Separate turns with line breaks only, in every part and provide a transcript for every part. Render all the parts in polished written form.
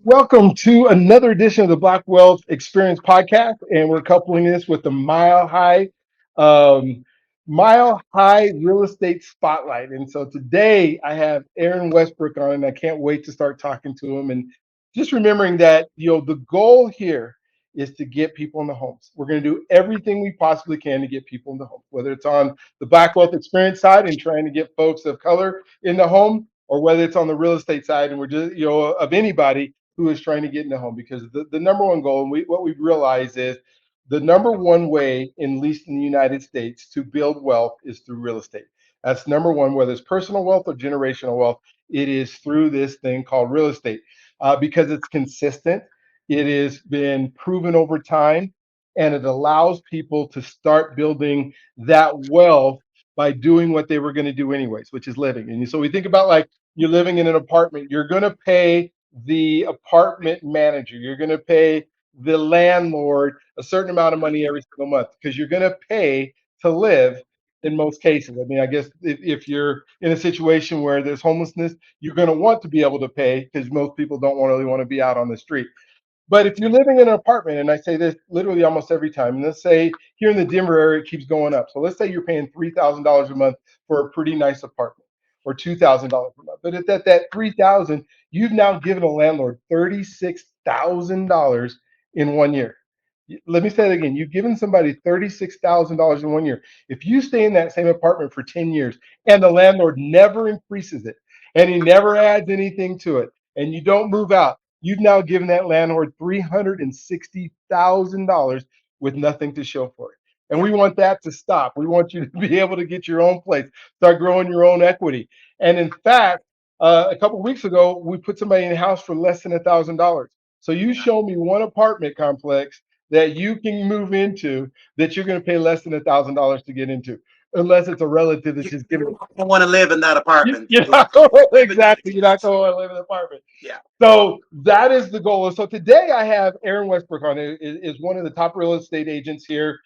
Welcome to another edition of the Black Wealth Experience podcast, and we're coupling this with the um, Mile High Real Estate Spotlight. And so today I have Aaron Westbrook on, and I can't wait to start talking to him. And just remembering that the goal here is to get people in the homes. We're going to do everything we possibly can to get people in the home, whether it's on the Black Wealth Experience side and trying to get folks of color in the home, or whether it's on the real estate side and we're just of anybody who is trying to get in the home, because the number one goal, and what we've realized is the number one way, at least in the United States, to build wealth is through real estate. That's number one, whether it's personal wealth or generational wealth, it is through this thing called real estate, because it's consistent. It has been proven over time, and it allows people to start building that wealth by doing what they were going to do anyways, which is living. And so we think about, like, you're living in an apartment, you're going to pay the apartment manager, you're going to pay the landlord a certain amount of money every single month because you're going to pay to live in most cases. I mean, I guess if you're in a situation where there's homelessness, you're going to want to be able to pay because most people don't really want to be out on the street. But if you're living in an apartment, and I say this literally almost every time, and let's say here in the Denver area, it keeps going up. So let's say you're paying $3,000 a month for a pretty nice apartment, or $2,000 a month. But at that 3,000, you've now given a landlord $36,000 in 1 year. Let me say it again. You've given somebody $36,000 in 1 year. If you stay in that same apartment for 10 years and the landlord never increases it and he never adds anything to it, and you don't move out, you've now given that landlord $360,000 with nothing to show for it. And we want that to stop. We want you to be able to get your own place, start growing your own equity. And in fact, a couple of weeks ago, we put somebody in the house for less than $1,000. So you show me one apartment complex that you can move into that you're going to pay less than $1,000 to get into, unless it's a relative that's
You
just giving.
don't want to live in that apartment.
You're
Yeah.
not exactly. You're not going to live in an apartment.
Yeah.
So that is the goal. So today I have Aaron Westbrook on, who is one of the top real estate agents here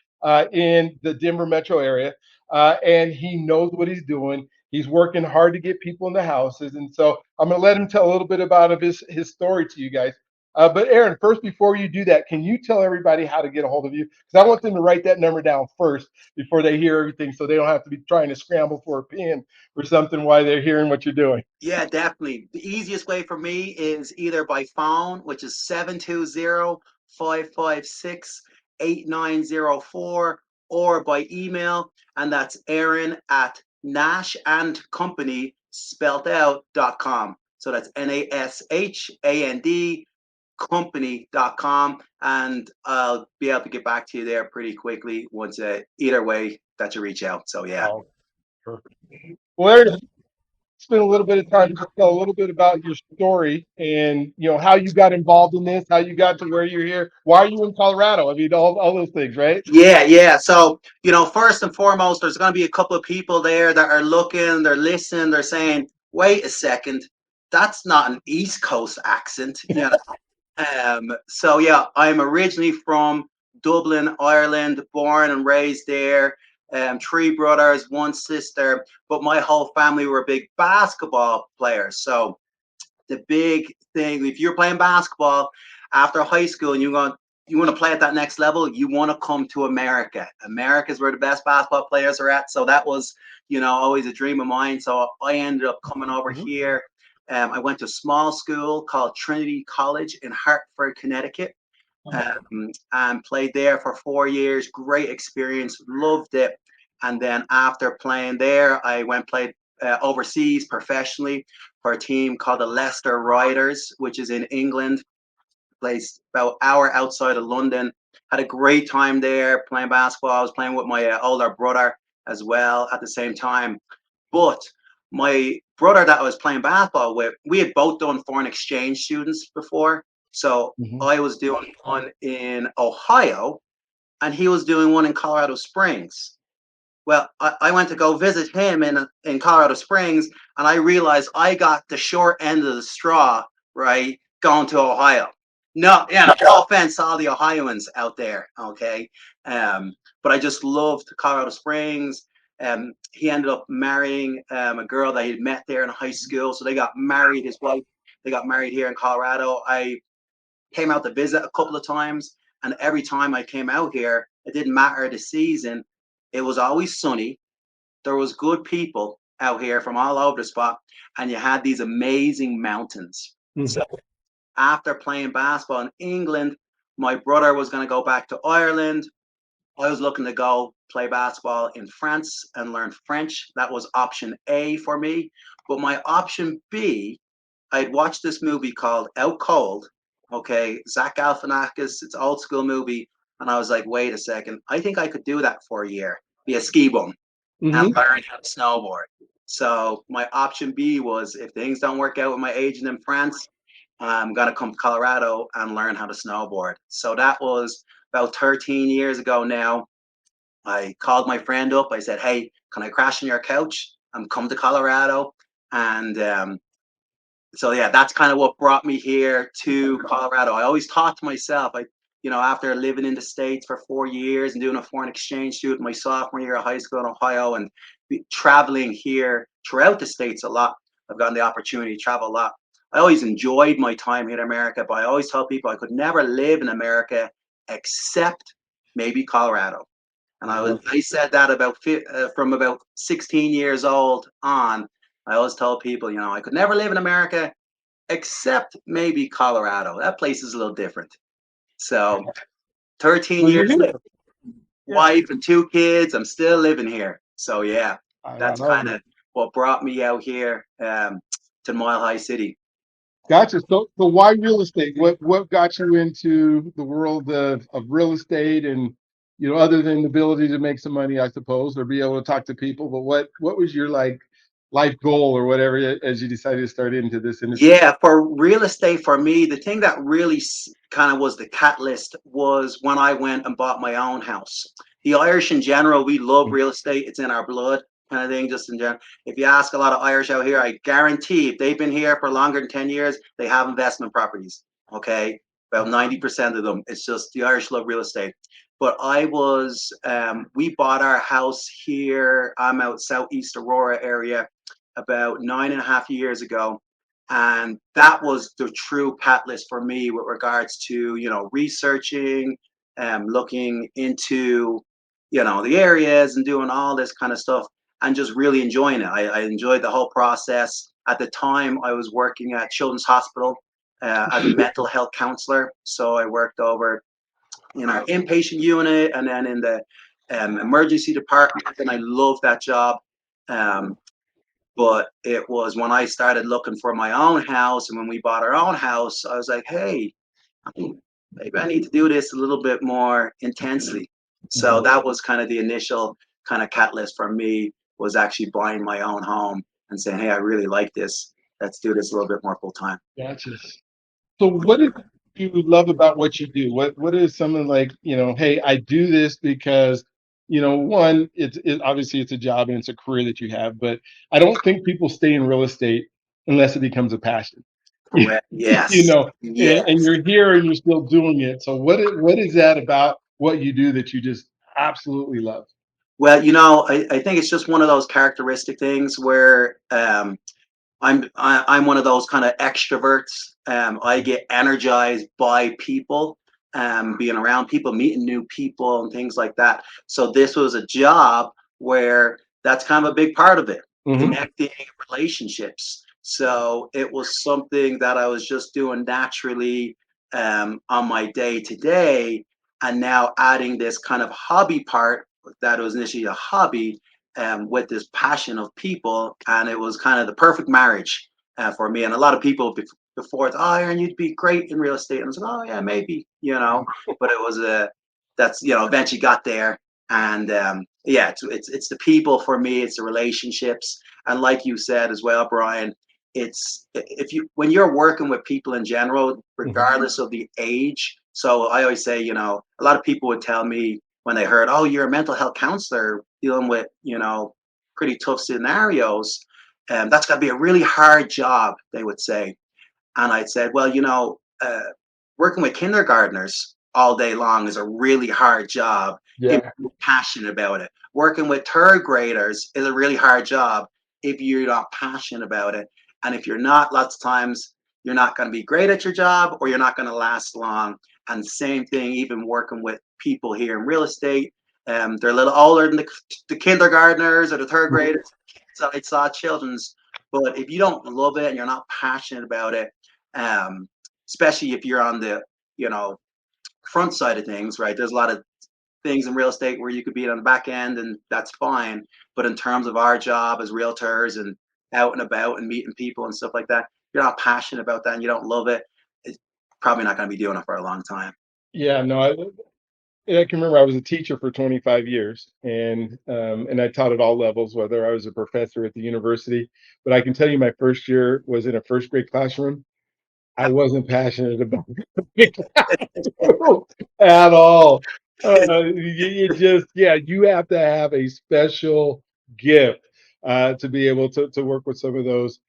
in the Denver metro area, and he knows what he's doing. He's working hard to get people in the houses, and so I'm going to let him tell a little bit about his story to you guys. But Aaron, first, before you do that, can you tell everybody how to get a hold of you? Because I want them to write that number down first before they hear everything, so they don't have to be trying to scramble for a pen or something while they're hearing what you're doing.
Yeah, definitely. The easiest way for me is either by phone, which is 720-556-8904, or by email, and that's Aaron at nashandcompany spelled out.com. So that's NASHAND company.com, and I'll be able to get back to you there pretty quickly once either way that you reach out. So yeah.
Oh, perfect. Well, Aaron, spend a little bit of time to tell a little bit about your story and how you got involved in this, how you got to where you're here. Why are you in Colorado? I mean, all those things, right?
Yeah, yeah. So, first and foremost, there's going to be a couple of people there that are looking, they're listening, they're saying, wait a second, that's not an East Coast accent. So, yeah, I'm originally from Dublin, Ireland, born and raised there. Three brothers, one sister, but my whole family were big basketball players. So, the big thing, if you're playing basketball after high school and you want to play at that next level, you want to come to America. America's where the best basketball players are at. So that was, always a dream of mine. So I ended up coming over
Mhm.
here. I went to a small school called Trinity College in Hartford, Connecticut, and played there for 4 years. Great experience, loved it. And then after playing there, I went played overseas professionally for a team called the Leicester Riders, which is in England, placed about an hour outside of London. Had a great time there playing basketball. I was playing with my older brother as well at the same time. But my brother that I was playing basketball with, we had both done foreign exchange students before. So
Mhm.
I was doing one in Ohio and he was doing one in Colorado Springs. Well, I went to go visit him in Colorado Springs, and I realized I got the short end of the straw, right, going to Ohio. No, yeah, no offense to all the Ohioans out there, okay? But I just loved Colorado Springs. He ended up marrying a girl that he'd met there in high school, so they got married. His wife, they got married here in Colorado. I came out to visit a couple of times, and every time I came out here, it didn't matter the season. It was always sunny. There was good people out here from all over the spot, and you had these amazing mountains.
Mhm.
So after playing basketball in England, my brother was going to go back to Ireland. I was looking to go play basketball in France and learn French. That was option A for me. But my option B, I'd watched this movie called Out Cold. Okay, Zach Galifianakis. It's an old school movie, and I was like, wait a second. I think I could do that for a year. Be a ski bum and
Mhm.
learn how to snowboard. So my option B was if things don't work out with my agent in France, I'm gonna come to Colorado and learn how to snowboard. So that was about 13 years ago now. I called my friend up. I said, "Hey, can I crash on your couch? I'm coming to Colorado." And so yeah, that's kind of what brought me here to Colorado. I always thought to myself, after living in the States for 4 years and doing a foreign exchange student my sophomore year of high school in Ohio and traveling here throughout the States a lot, I've gotten the opportunity to travel a lot. I always enjoyed my time here in America, but I always tell people I could never live in America except maybe Colorado. And I said that from about 16 years old on. I always tell people, I could never live in America except maybe Colorado. That place is a little different. So 13
So you're
years later,
here. Yeah.
wife and 2 kids, I'm still living here. So yeah,
I
that's
love
kind
it.
of what brought me out here to Mile High City.
Gotcha. So why real estate? What got you into the world of real estate and other than the ability to make some money, I suppose, or be able to talk to people, but what was your like life goal or whatever as you decided to start into this industry?
Yeah, for real estate, for me, the thing that really kind of was the catalyst was when I went and bought my own house. The Irish in general, we love real estate. It's in our blood, kind of thing, just in general. If you ask a lot of Irish out here, I guarantee if they've been here for longer than 10 years, they have investment properties. Okay. About 90% of them. It's just the Irish love real estate. But we bought our house here. I'm out Southeast Aurora area about 9.5 years ago, and that was the true catalyst for me with regards to researching, looking into the areas and doing all this kind of stuff and just really enjoying it. I enjoyed the whole process. At the time I was working at Children's Hospital as a mental health counselor, so I worked over in our inpatient unit and then in the emergency department, and I loved that job. um, but it was when I started looking for my own house and when we bought our own house, I was like, hey, maybe I need to do this a little bit more intensely. So
Mhm.
that was kind of the initial kind of catalyst for me, was actually buying my own home and saying, hey, I really like this. Let's do this a little bit more full time.
Gotcha. So what is you love about what you do? What is something like, hey, I do this because, one, obviously it's a job and it's a career that you have, but I don't think people stay in real estate unless it becomes a passion.
Correct.
you
Yes.
know, and
Yes.
you're here and you're still doing it. So what is that about what you do that you just absolutely love?
Well, I think it's just one of those characteristic things where I'm one of those kind of extroverts. I get energized by people, being around people, meeting new people, and things like that. So this was a job where that's kind of a big part of it,
Hmm.
connecting relationships. So it was something that I was just doing naturally on my day to day, and now adding this kind of hobby part that was initially a hobby with this passion of people, and it was kind of the perfect marriage for me. And a lot of people before it's, oh, Aaron, you'd be great in real estate. And I was like, oh yeah, maybe, but it was that's eventually got there, and yeah, it's the people for me. It's the relationships, and like you said as well, Brian. It's if you when you're working with people in general,
Hmm.
regardless of the age. So I always say, a lot of people would tell me when they heard, oh, you're a mental health counselor dealing with, pretty tough scenarios, that's got to be a really hard job, they would say. And I said, well, working with kindergartners all day long is a really hard job if
Yeah.
you're passionate about it. Working with third graders is a really hard job if you're not passionate about it. And if you're not, lots of times, you're not going to be great at your job or you're not going to last long. And same thing, even working with people here in real estate. They're a little older than the kindergartners or the third
Mhm.
graders. So I saw children's, but if you don't love it and you're not passionate about it, um, especially if you're on the you know front side of things, right? There's a lot of things in real estate where you could be on the back end, and that's fine. But in terms of our job as realtors and out and about and meeting people and stuff like that, you're not passionate about that and you don't love it, it's probably not going to be doing it for a long time.
Yeah, no, I can remember I was a teacher for 25 years, and I taught at all levels, whether I was a professor at the university. But I can tell you, my first year was in a first grade classroom. I wasn't passionate about the classroom at all. You just, yeah, you have to have a special gift to be able to work with some of those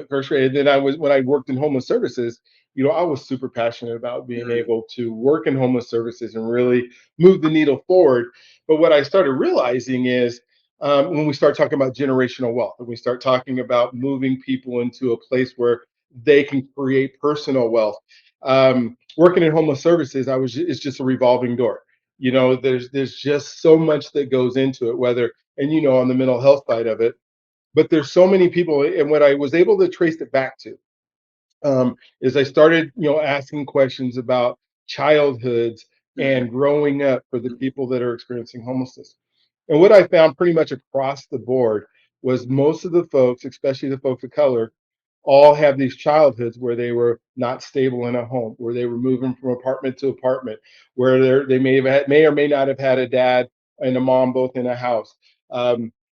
first grade. And then when I worked in homeless services, I was super passionate about being
Mm,
able to work in homeless services and really move the needle forward. But what I started realizing is when we start talking about generational wealth and we start talking about moving people into a place where they can create personal wealth. Working in homeless services, it's just a revolving door. There's just so much that goes into it, whether and on the mental health side of it, but there's so many people. And what I was able to trace it back to is I started, asking questions about childhoods
mm,
and growing up for the
mm,
people that are experiencing homelessness. And what I found pretty much across the board was most of the folks, especially the folks of color, all have these childhoods where they were not stable in a home, where they were moving from apartment to apartment, where they may or may not have had a dad and a mom both in a house.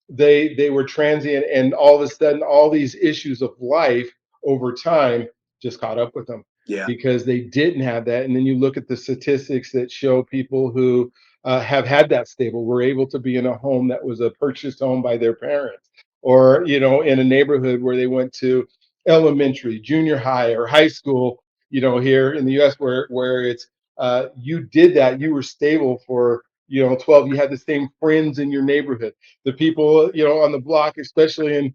They were transient, and all of a sudden, all these issues of life over time just caught up with them
yeah,
because they didn't have that. And then you look at the statistics that show people who have had that stable were able to be in a home that was a purchased home by their parents, or in a neighborhood where they went to elementary, junior high, or high school. Here in the U.S., where it's you did that, you were stable for 12. You had the same friends in your neighborhood, the people on the block, especially in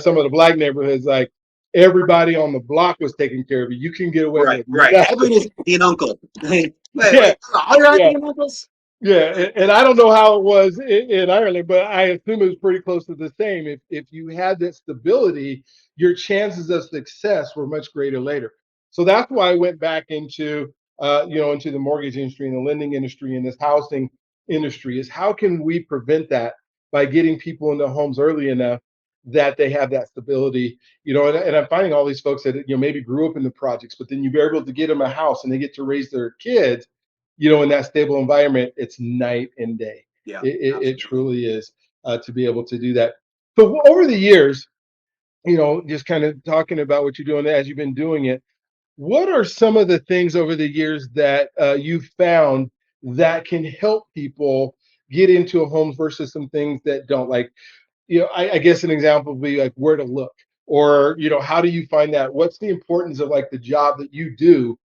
some of the black neighborhoods, like everybody on the block was taking care of you. You can get away
right,
with
right.
nothing.
Everybody is an uncle. Wait,
Yeah,
all your
yeah.
auntie and uncles?
Yeah, and I don't know how it was in Ireland, but I assume it was pretty close to the same. If you had that stability, your chances of success were much greater later. So that's why I went back into the mortgage industry and the lending industry and this housing industry. Is how can we prevent that by getting people into homes early enough that they have that stability? And I'm finding all these folks that maybe grew up in the projects, but then you're able to get them a house and they get to raise their kids in that stable environment. It's night and day.
Yeah,
It
absolutely.
truly is, to be able to do that. So over the years, just kind of talking about what you're doing as you've been doing it, what are some of the things over the years that you've found that can help people get into a home versus some things that don't? Like, I guess an example would be like where to look, or how do you find that? What's the importance of like the job that you do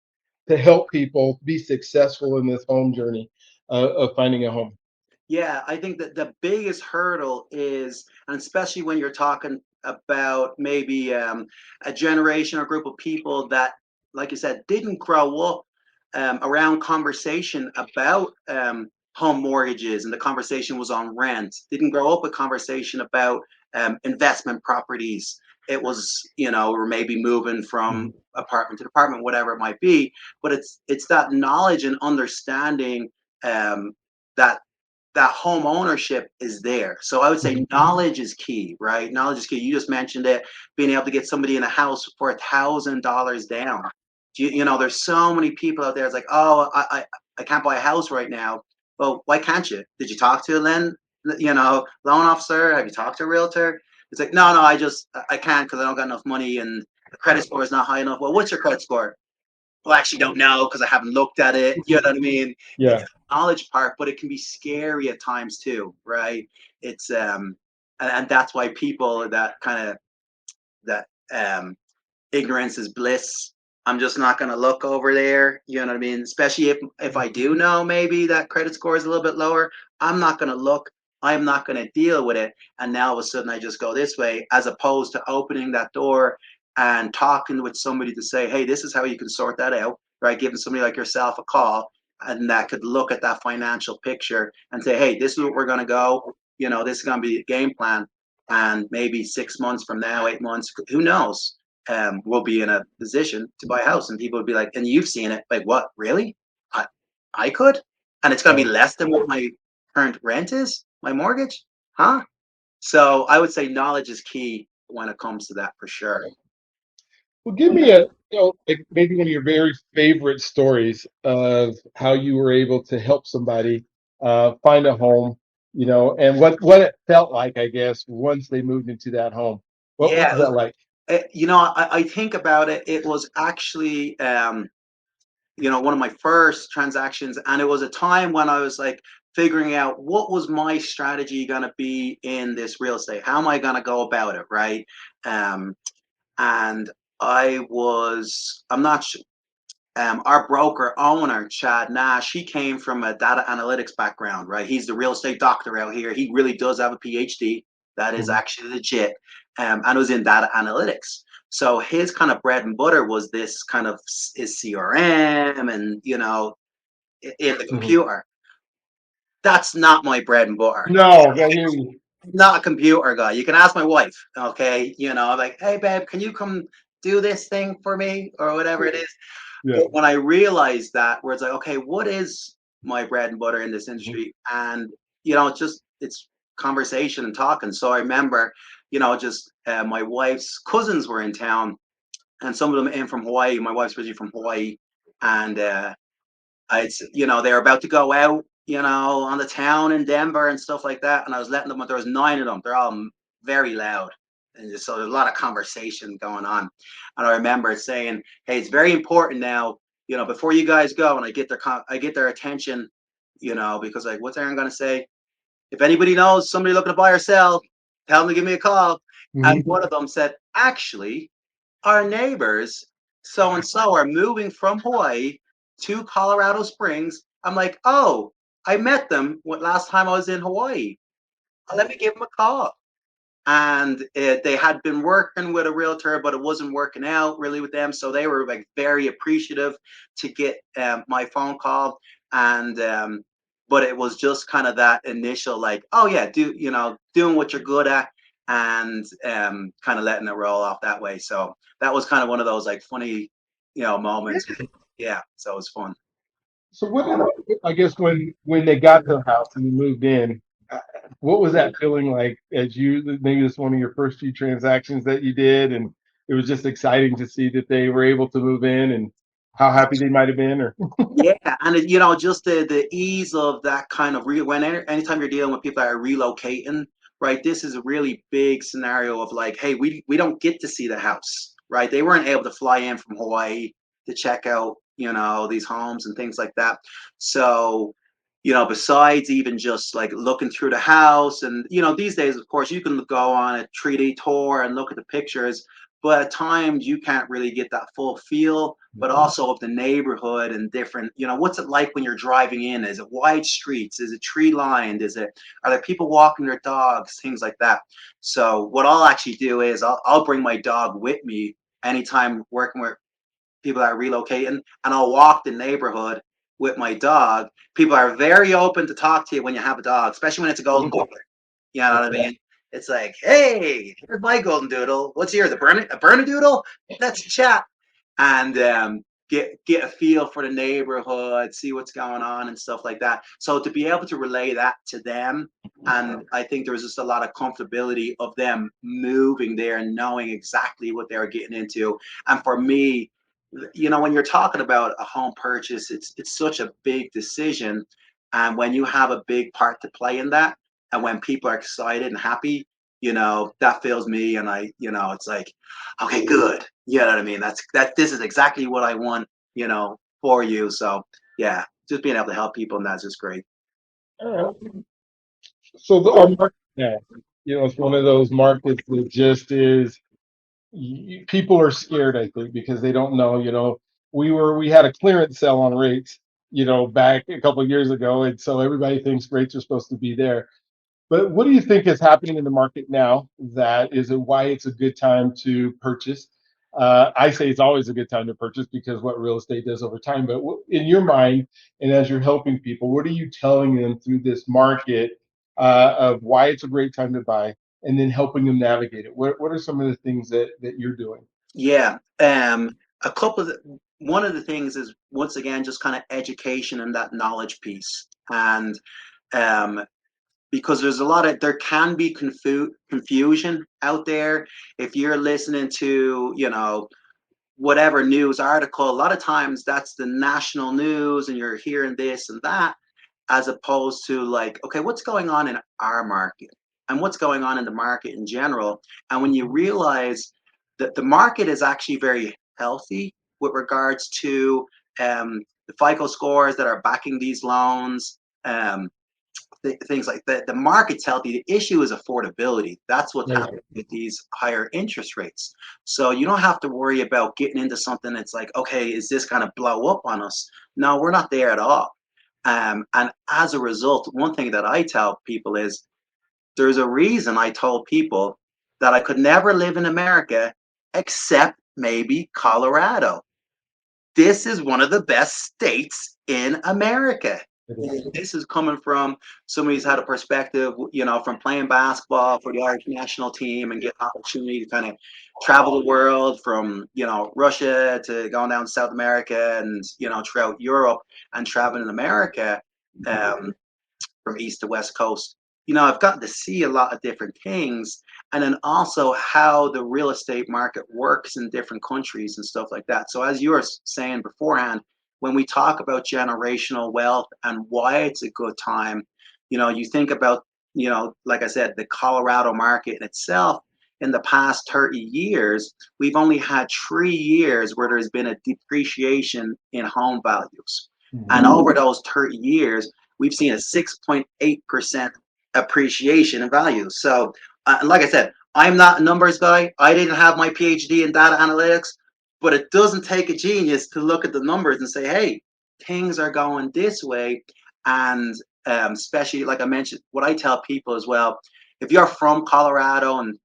to help people be successful in this home journey of finding a home?
Yeah, I think that the biggest hurdle is, and especially when you're talking about maybe a generation or group of people that, like you said, didn't grow up around conversation about home mortgages, and the conversation was on rent. Didn't grow up with conversation about investment properties. It was, or maybe moving from
Mhm.
apartment to apartment, whatever it might be. But it's that knowledge and understanding um, that home ownership is there. So I would say
Mhm.
knowledge is key, right? Knowledge is key. You just mentioned it, being able to get somebody in a house for $1,000 down. There's so many people out there. It's like, oh, I can't buy a house right now. Well, why can't you? Did you talk to a loan officer? Have you talked to a realtor? It's like, no, I can't because I don't got enough money and the credit score is not high enough. Well, what's your credit score? Well, I actually don't know because I haven't looked at it. You know what I mean? It's
Yeah.
the knowledge part, but it can be scary at times too, right? It's and that's why people that kind of that ignorance is bliss. I'm just not going to look over there. You know what I mean? Especially if I do know maybe that credit score is a little bit lower, I'm not going to look. I'm not going to deal with it. And now all of a sudden I just go this way, as opposed to opening that door and talking with somebody to say, hey, this is how you can sort that out, right? Giving somebody like yourself a call, and that could look at that financial picture and say, hey, this is what we're going to go. This is going to be a game plan. And maybe 6 months from now, 8 months, who knows? We'll be in a position to buy a house, and people would be like, and you've seen it, like, what, really? I, I could, and it's going to be
Right.
less than what my current rent is, my mortgage, huh? So I would say knowledge is key when it comes to that for sure.
Well, give me like maybe one of your very favorite stories of how you were able to help somebody find a home, and what it felt like, I guess, once they moved into that home. What
Yeah,
was that like?
I think about it. It was actually, one of my first transactions, and it was a time when I was like figuring out what was my strategy going to be in this real estate. How am I going to go about it, right? Um, and I'm not sure. Our broker owner, Chad Nash, he came from a data analytics background, right? He's the real estate doctor out here. He really does have a PhD. That is
Mhm.
actually legit. And it was in data analytics. So his kind of bread and butter was this kind of his CRM and, in the
Mhm.
computer. That's not my bread and butter.
No, I hear you.
Not a computer guy. You can ask my wife, okay? Like, hey, babe, can you come do this thing for me or whatever it is?
Yeah.
But when I realized that, where it's like, okay, what is my bread and butter in this
Mhm.
industry? And it's conversation and talking. So I remember, just my wife's cousins were in town, and some of them in from Hawaii. My wife's originally from Hawaii, and they were about to go out, on the town in Denver and stuff like that. And I was letting them. There was 9 of them. They're all very loud, and so there's a lot of conversation going on. And I remember saying, "Hey, it's very important now, before you guys go, and I get their attention, because like, what's Aaron gonna say? If anybody knows somebody looking to buy or sell, tell them to give me a call." And
Mhm.
one of them said, "Actually, our neighbors, so and so, are moving from Hawaii to Colorado Springs." I'm like, oh, I met them last time I was in Hawaii. Let me give them a call. And they had been working with a realtor, but it wasn't working out really with them. So they were like very appreciative to get my phone call. And but it was just kind of that initial like, oh yeah, doing what you're good at, and kind of letting it roll off that way. So that was kind of one of those like funny, moments. Yeah, so it was fun.
So I guess when they got to the house and you moved in, uh, what was that feeling like as maybe this one of your first few transactions that you did, and it was just exciting to see that they were able to move in and how happy they might have been, or
Yeah, and just the ease of that kind of anytime you're dealing with people that are relocating, right? This is a really big scenario of like, hey, we don't get to see the house, right? They weren't able to fly in from Hawaii to check out, these homes and things like that. So, besides even just like looking through the house, and these days, of course, you can go on a 3D tour and look at the pictures, but at times you can't really get that full feel, but also of the neighborhood and different, what's it like when you're driving in? Is it wide streets? Is it tree lined? Are there people walking their dogs? Things like that. So what I'll actually do is I'll bring my dog with me anytime working with people that are relocating, and I'll walk the neighborhood with my dog. People are very open to talk to you when you have a dog, especially when it's a golden doodle. You know what I mean? It's like, hey, here's my golden doodle. What's yours? A Bernedoodle? Let's chat and get a feel for the neighborhood, see what's going on and stuff like that. So to be able to relay that to them, and I think there was just a lot of comfortability of them moving there and knowing exactly what they were getting into. And for me, when you're talking about a home purchase, it's such a big decision, and when you have a big part to play in that, and when people are excited and happy, that fills me, and it's like, okay, good. You know what I mean? This is exactly what I want, for you. So yeah, just being able to help people, and that's just great.
so our market now, it's one of those markets that just is. People are scared, I think, because they don't know. We had a clearance sale on rates, back a couple of years ago, and so everybody thinks rates are supposed to be there. But what do you think is happening in the market now? That is it why it's a good time to purchase? I say it's always a good time to purchase because what real estate does over time. But in your mind, and as you're helping people, what are you telling them through this market of why it's a great time to buy, and then helping them navigate it? What are some of the things that you're doing?
Yeah. A couple of one of the things is once again just kind of education and that knowledge piece, and um, because there can be confusion out there if you're listening to whatever news article. A lot of times that's the national news, and you're hearing this and that, as opposed to like, okay, what's going on in our market and what's going on in the market in general. And when you realize that the market is actually very healthy with regards to the FICO scores that are backing these loans, um, things like that. The market's healthy. The issue is affordability. That's what's
Right.
happening with these higher interest rates. So you don't have to worry about getting into something that's like, okay, is this going to blow up on us? No, we're not there at all. And as a result, one thing that I tell people is there's a reason I told people that I could never live in America except maybe Colorado. This is one of the best states in America.
It is.
This is coming from somebody who's had a perspective, from playing basketball for the Irish national team and get an opportunity to kind of travel the world from, Russia to going down to South America and, throughout Europe and traveling in America. Um, from east to west coast. I've gotten to see a lot of different things, and then also how the real estate market works in different countries and stuff like that. So as you were saying beforehand, when we talk about generational wealth and why it's a good time, you think about, like I said, the Colorado market in itself. In the past 30 years, we've only had 3 years where there's been a depreciation in home values. And
Mhm.
over those 30 years, we've seen a 6.8% appreciation in value. So, like I said, I'm not a numbers guy. I didn't have my PhD in data analytics, but it doesn't take a genius to look at the numbers and say, hey, things are going this way. And especially, like I mentioned, what I tell people as well, if you're from Colorado, and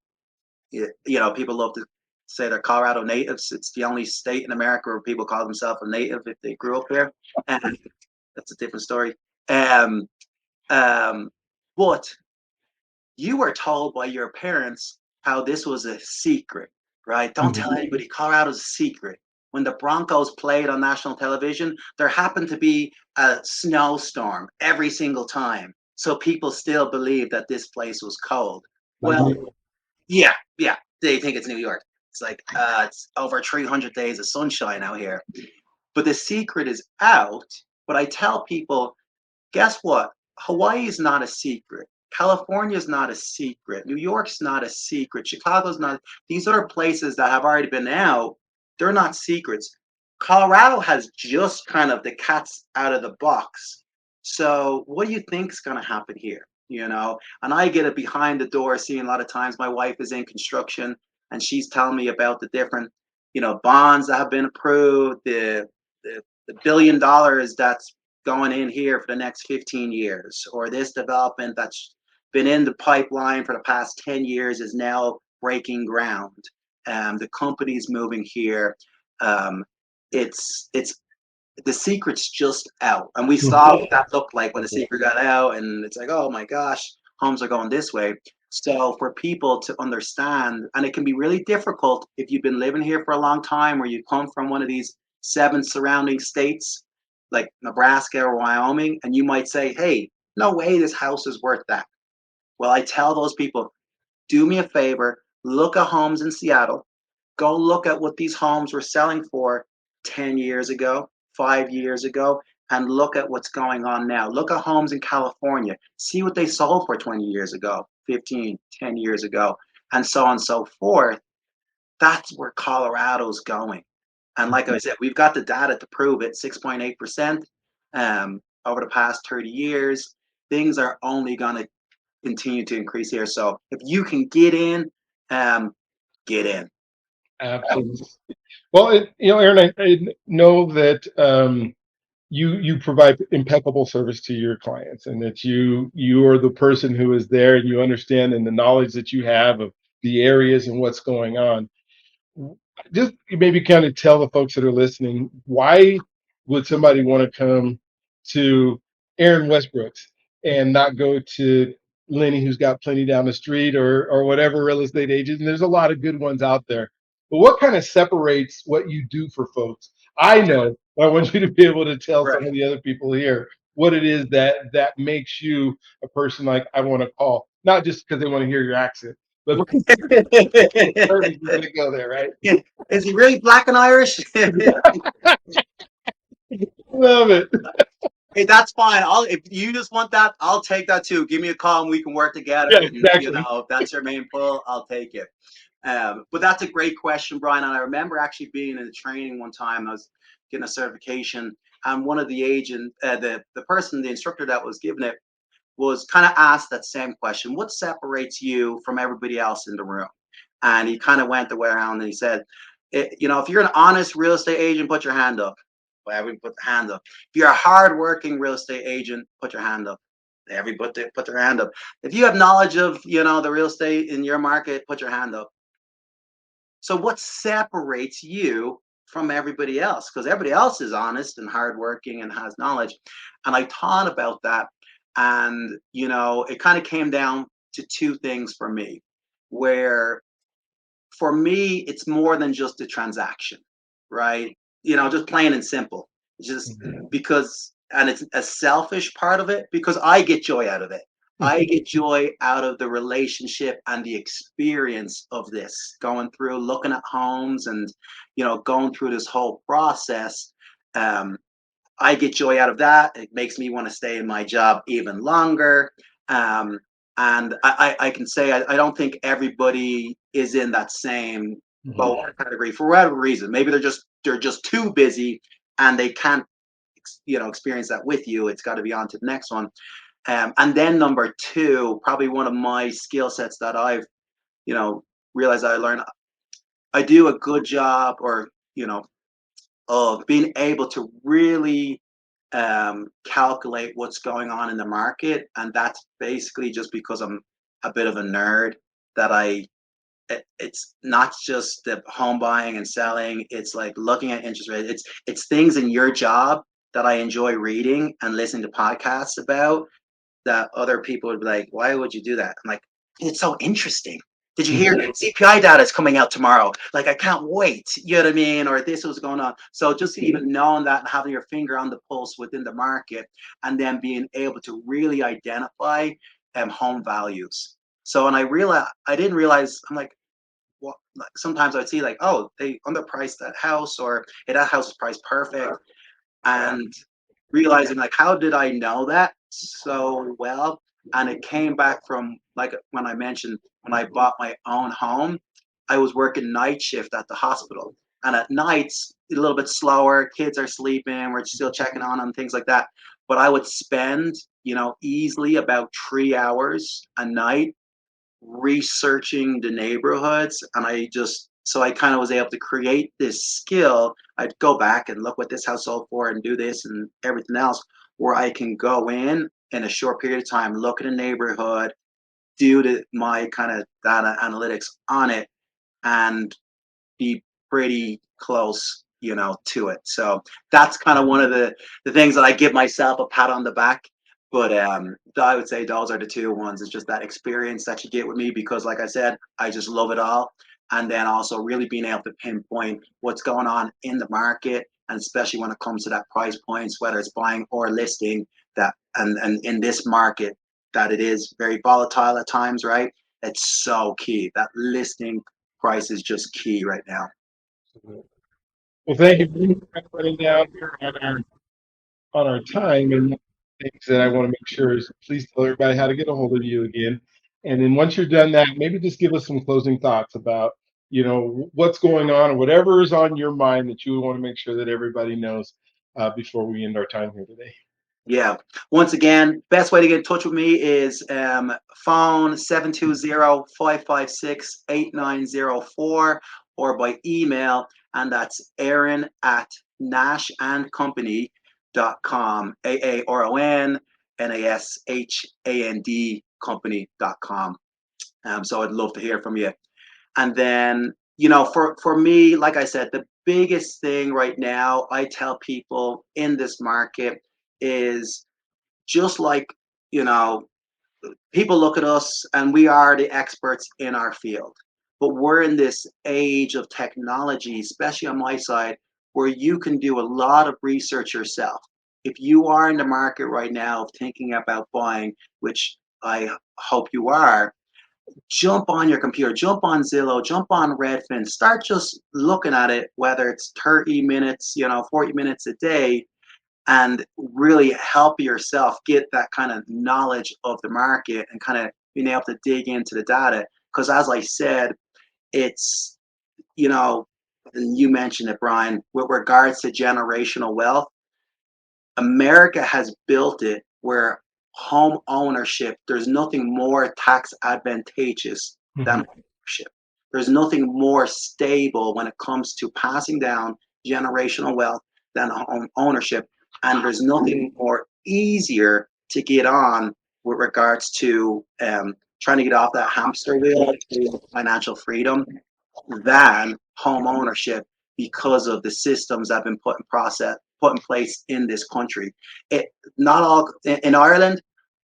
people love to say they're Colorado natives. It's the only state in America where people call themselves a native if they grew up there. And that's a different story. Um, um, but you were told by your parents how this was a secret, right? Don't tell
Mhm.
anybody. Colorado's a secret. When the Broncos played on national television, there happened to be a snowstorm every single time. So people still believe that this place was cold.
Like
Well,
me.
yeah, yeah, they think it's New York. It's like it's over 300 days of sunshine out here. But the secret is out. But I tell people, guess what? Hawaii is not a secret. California is not a secret. New York's not a secret. Chicago's not. These other places that have already been out, they're not secrets. Colorado has just kind of the cats out of the box. So, what do you think is going to happen here? And I get it behind the door, seeing a lot of times my wife is in construction and she's telling me about the different, bonds that have been approved, the $1 billion that's going in here for the next 15 years, or this development that's been in the pipeline for the past 10 years is now breaking ground. The company's moving here. Um, it's the secret's just out, and we saw what that looked like when the secret got out, and it's like, oh my gosh, homes are going this way. So for people to understand, and it can be really difficult if you've been living here for a long time, or you come from one of these 7 surrounding states like Nebraska or Wyoming, and you might say, hey, no way this house is worth that. Well, I tell those people, do me a favor, look at homes in Seattle. Go look at what these homes were selling for 10 years ago, 5 years ago, and look at what's going on now. Look at homes in California. See what they sold for 20 years ago, 15, 10 years ago, and so on and so forth. That's where Colorado's going. And like I said, we've got the data to prove it, 6.8% over the past 30 years. Things are only going to continue to increase here. So if you can um, get in.
Absolutely. Well, Aaron, I know that you provide impeccable service to your clients, and that you are the person who is there, and you understand, and the knowledge that you have of the areas and what's going on. just maybe kind of tell the folks that are listening, why would somebody want to come to Aaron Westbrooks and not go to Lenny, who's got plenty down the street, or whatever real estate agent? And there's a lot of good ones out there. But what kind of separates what you do for folks? I know, but I want you to be able to tell some of
Right.
the other people here what it is that makes you a person like I want to call, not just because they want to hear your accent, but service is going to go there, right?
Is he really black and Irish?
Love it.
Hey, that's fine. If you just want that, I'll take that too. Give me a call and we can work together.
Yeah,
And
exactly.
if that's your main pull, I'll take it. But that's a great question, Brian. And I remember actually being in a training one time. I was getting a certification, and one of the agent, the person, the instructor that was giving it, was kind of asked that same question: "What separates you from everybody else in the room?" And he kind of went the way around and he said, if you're an honest real estate agent, put your hand up. Well, everybody put the hand up. If you're a hardworking real estate agent, put your hand up. Everybody put their hand up. If you have knowledge of, the real estate in your market, put your hand up. So what separates you from everybody else? Because everybody else is honest and hardworking and has knowledge. And I thought about that. And, it kind of came down to two things for me, where for me, it's more than just a transaction, right? Just plain and simple. Just because, and it's a selfish part of it because I get joy out of it. I get joy out of the relationship and the experience of this, going through, looking at homes and, going through this whole process. Um, I get joy out of that. It makes me want to stay in my job even longer. Um, and I can say I don't think everybody is in that same
Mhm.
boat category for whatever reason. Maybe they're just too busy and they can't experience that with you. It's got to be on to the next one. And then number two, probably one of my skill sets that I've you know realized I learned. I do a good job, or of being able to really calculate what's going on in the market, and that's basically just because I'm a bit of a nerd. That it's not just the home buying and selling. It's like looking at interest rates. It's things in your job that I enjoy reading and listening to podcasts about, that other people would be like, why would you do that? I'm like, it's so interesting. Did you hear CPI data is coming out tomorrow? Like, I can't wait. You know what I mean? Or this was going on. So just even knowing that and having your finger on the pulse within the market, and then being able to really identify home values. So, and I didn't realize, I'm like, well, like sometimes I'd see like, oh, they underpriced that house, or hey, that house is priced perfect. And realizing like, how did I know that so well? And it came back from, like, when I mentioned, when I bought my own home, I was working night shift at the hospital, and at nights a little bit slower, kids are sleeping, we're still checking on them, things like that. But I would spend easily about 3 hours a night researching the neighborhoods, and I kind of was able to create this skill. I'd go back and look what this house sold for and do this and everything else, where I can go in a short period of time, look at a neighborhood, do my kind of data analytics on it, and be pretty close, to it. So that's kind of one of the things that I give myself a pat on the back. But I would say those are the two ones. It's just that experience that you get with me, because, like I said, I just love it all. And then also really being able to pinpoint what's going on in the market, and especially when it comes to that price points, whether it's buying or listing, that and in this market, that it is very volatile at times, right? It's so key. That listing price is just key right now.
Well, thank you for running down here on our time, and things that I want to make sure is please tell everybody how to get a hold of you again. And then once you're done that, maybe just give us some closing thoughts about, what's going on or whatever is on your mind that you want to make sure that everybody knows before we end our time here today.
Yeah. Once again, best way to get in touch with me is phone 720-556-8904, or by email, and that's Aaron at nashandcompany.com, AARON NASHAND company.com. So I'd love to hear from you. And then, for me, like I said, the biggest thing right now I tell people in this market is just like, you know, people look at us and we are the experts in our field. But we're in this age of technology, especially on my side, where you can do a lot of research yourself. If you are in the market right now of thinking about buying, which I hope you are, jump on your computer, jump on Zillow, jump on Redfin, start just looking at it, whether it's 30 minutes, 40 minutes a day, and really help yourself get that kind of knowledge of the market and kind of being able to dig into the data. Because as I said, it's, you know, and you mentioned it, Brian, with regards to generational wealth, America has built it where home ownership, there's nothing more tax advantageous than ownership. There's nothing more stable when it comes to passing down generational wealth than home ownership. And there's nothing more easier to get on with regards to trying to get off that hamster wheel to financial freedom than home ownership because of the systems that have been put in place in this country. It not all in Ireland,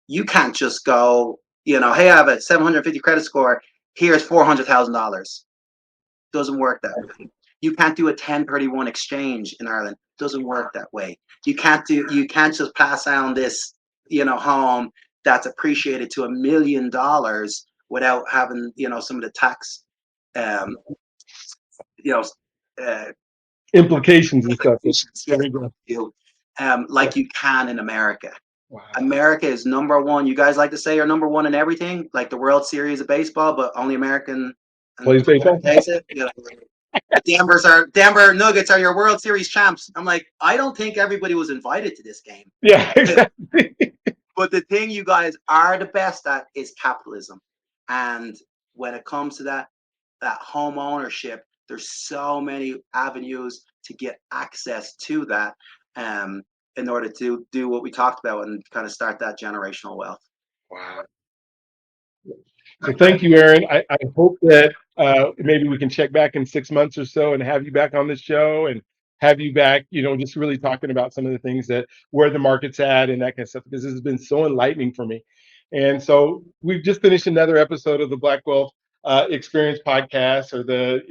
you can't just go, hey, I have a 750 credit score, here's $400,000. Doesn't work that way. You can't do a 1031 exchange in Ireland. Doesn't work that way. You can't just pass down this, home that's appreciated to $1 million without having, some of the tax um, you know, uh,
Implications and stuff.
like you can in America.
Wow.
America is number one. You guys like to say are number one in everything, like the World Series of baseball, but only American
Plays baseball.
plays it. The Denver Nuggets are your World Series champs. I'm like, I don't think everybody was invited to this game.
Yeah, exactly.
But the thing you guys are the best at is capitalism. And when it comes to that home ownership, there's so many avenues to get access to that in order to do what we talked about and kind of start that generational wealth.
Wow. So thank you, Aaron. I hope that maybe we can check back in 6 months or so and have you back on the show and have you back, just really talking about some of the things that where the market's at and that kind of stuff, because this has been so enlightening for me. And so we've just finished another episode of the Black Wealth Experience podcast, or the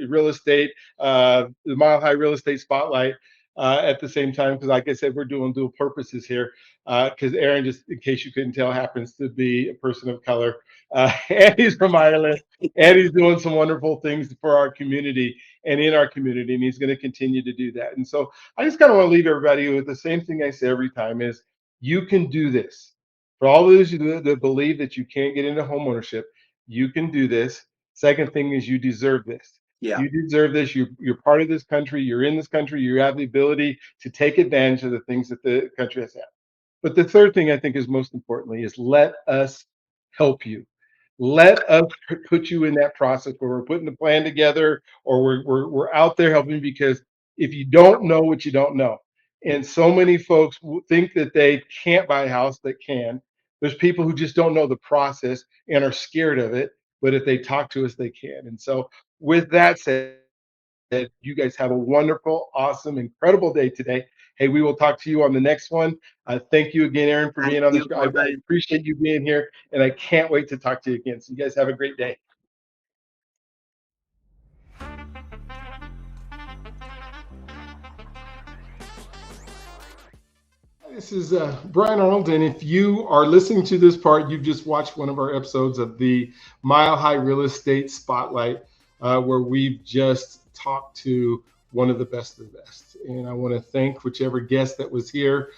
Mile High Real Estate Spotlight at the same time, because like I said, we're doing dual purposes here. Because Aaron, just in case you couldn't tell, happens to be a person of color. And he's from Ireland, and he's doing some wonderful things for our community and in our community, and he's going to continue to do that. And so I just kind of want to leave everybody with the same thing I say every time: is you can do this. For all those that believe that you can't get into home ownership, you can do this. Second thing is you deserve this.
Yeah.
You deserve this. You're part of this country. You're in this country. You have the ability to take advantage of the things that the country has had. But the third thing I think is most importantly is let us help you. Let us put you in that process where we're putting the plan together, or we're out there helping, because if you don't know what you don't know, and so many folks think that they can't buy a house that can. There's people who just don't know the process and are scared of it, but if they talk to us, they can. And so with that said, you guys have a wonderful, awesome, incredible day today. Hey, we will talk to you on the next one. Thank you again, Aaron, for being on the show. I appreciate you being here, and I can't wait to talk to you again. So you guys have a great day. This is Brian Arnold, and if you are listening to this part, you've just watched one of our episodes of the Mile High Real Estate Spotlight, where we've just talked to one of the best of the best. And I want to thank whichever guest that was here.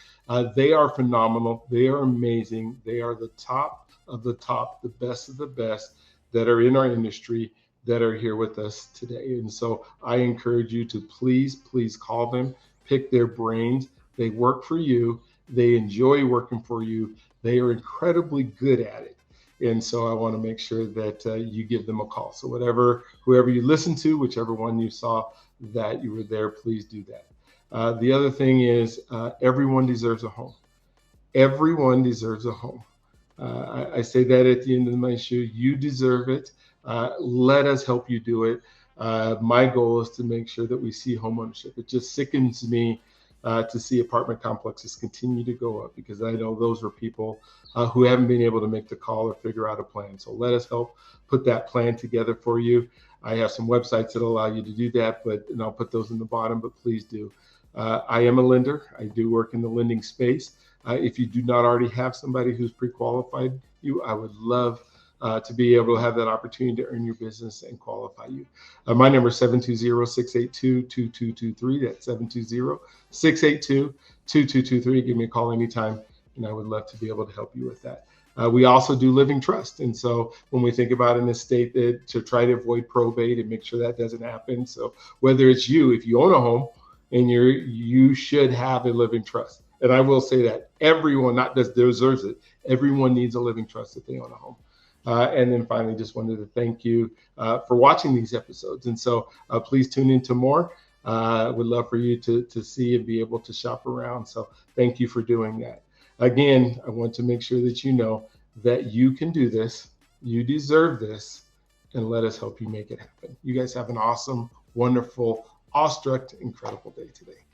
They are phenomenal. They are amazing. They are the top of the top, the best of the best that are in our industry that are here with us today. And so I encourage you to please call them, pick their brains. They work for you. They enjoy working for you. They are incredibly good at it. And so I want to make sure that you give them a call. So whoever you listen to, whichever one you saw that you were there, please do that. The other thing is everyone deserves a home. Everyone deserves a home. I say that at the end of my show. You deserve it. Let us help you do it. My goal is to make sure that we see homeownership. It just sickens me to see apartment complexes continue to go up, because I know those are people who haven't been able to make the call or figure out a plan. So let us help put that plan together for you. I have some websites that allow you to do that, and I'll put those in the bottom, but please do. I am a lender. I do work in the lending space. If you do not already have somebody who's pre-qualified you, I would love to be able to have that opportunity to earn your business and qualify you. My number is 720-682-2223. That's 720-682-2223. Give me a call anytime, and I would love to be able to help you with that. We also do living trust. And so when we think about an estate, that to try to avoid probate and make sure that doesn't happen. So whether it's you, if you own a home, and you should have a living trust. And I will say that everyone not just deserves it, everyone needs a living trust if they own a home. And then finally, just wanted to thank you for watching these episodes. And so please tune into more. Would love for you to see and be able to shop around. So thank you for doing that. Again, I want to make sure that you know that you can do this. You deserve this, and let us help you make it happen. You guys have an awesome, wonderful, awestruck, incredible day today.